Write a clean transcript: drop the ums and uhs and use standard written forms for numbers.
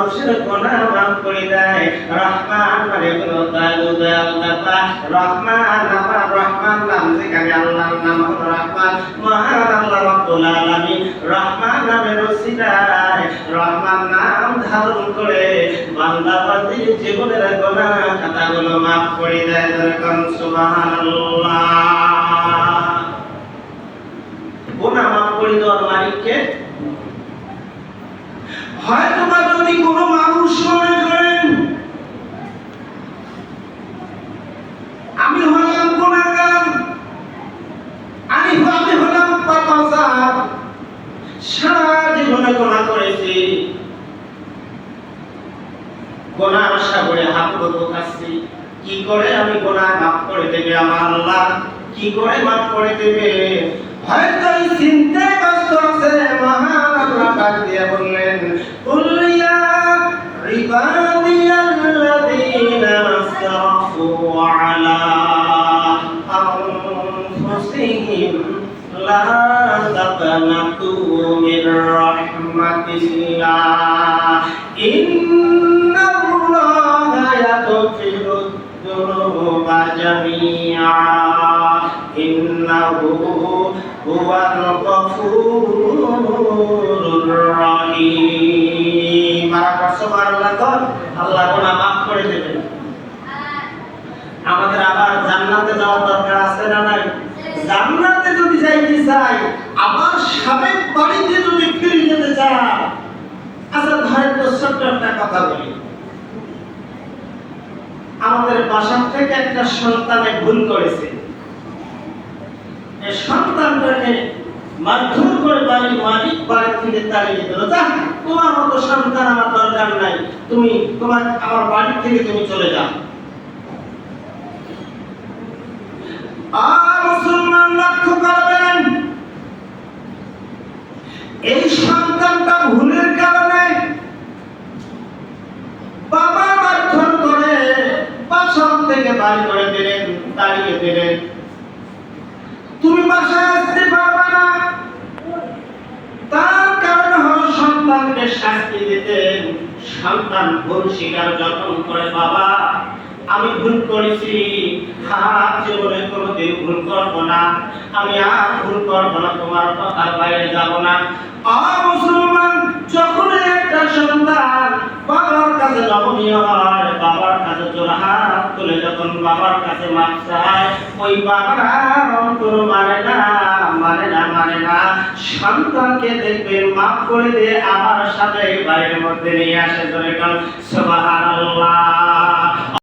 মানুষের গুনাহ মাফ করে দেয়। রহমান মানে হলো দয়ালুতা। রহমান নাম যেখানে আল্লাহর নাম হলো রহমান, মহান আল্লাহ রাব্বুল আলামিন রহমান নামের ওসিলায় রহমান নাম ধারণ করে বান্দা বান্দির জীবনের গুনাহ খাতাগুলো মাফ করে দেয়। যেরকম সুবহানাল্লাহ। গুনাহ মাফ করে দেওয়ার মালিককে হয়তো বা যদি কোনো মানুষ মনে করেন আমি হলাম গুনাহগার, আমি হলাম পাপাচার, সারা জীবনে গুনাহ করেছি, গুনার সাগরে হাবুডুবু খাচ্ছি, কি করে আমি গুনাহ মাফ করে দেবে আমার আল্লাহ, কি করে মাফ করে দেবে? হয়তো এই চিন্তায় ব্যস্ত আছে। মহান আল্লাহ ডাক দিয়ে বললেন, কুল ইয়া ইবাদিয়াল্লাযীনা আসরাফু আলা আনফুসিহিম লা তাকনাতু মির রাহমাতিল্লাহ ইন্নাল্লাহা ইয়াগফিরুদ যুনুবা জামিআ ইন্নাহু হুয়াল গফুরুর রহিম। আল্লাহ গুনাহ মাফ করে দেবেন। আমাদের আবার জান্নাতে যাওয়ার দরকার আছে না নাই? জান্নাতে যদি যাইতে চাই, আবার সাবেক বাড়িতে যদি ফিরে যেতে চাই, আচ্ছা ধরেন তো ছোট্ট একটা কথা বলি। আমাদের বাসা থেকে একটা সন্তানে ভুল করেছে, এই সন্তানটাকে মারধর করে বাড়ির মালিক বাড়ি থেকে তাড়িয়ে দিল। যা, তোমার মতো সন্তান আমার দরকার নাই, তুমি আমার বাড়ি থেকে তুমি চলে যাও। আর মুসলমান লক্ষ্য করবেন, এই সন্তানটা ভুলের কারণে বাবা মারধর করে বাসা থেকে বাড়ি করে দিলেন, তাড়িয়ে দিলেন। তুমি বাসায় আসতে পারবে না, তার কারণ হলো সন্তানকে শাস্তি দিতেন। সন্তান ভুল স্বীকার যখন করে, বাবা আমি ভুল করেছি, আর জীবনে কোনোদিন ভুল করবো না, আমি আর ভুল করবো না, তোমার কথার বাইরে যাব না। আর মুসলমান যখন একটা সন্তান বাবার কাছে নমনীয় হয়, বাবার কাছে জোড়হাত তুলে যখন বাবার কাছে মাপ চায়, ওই বাবার অন্তর মানে না সন্তানকে দেখবেন মাফ করে দিয়ে আবার সাথে বাড়ির মধ্যে নিয়ে আসে। সুবহানাল্লাহ।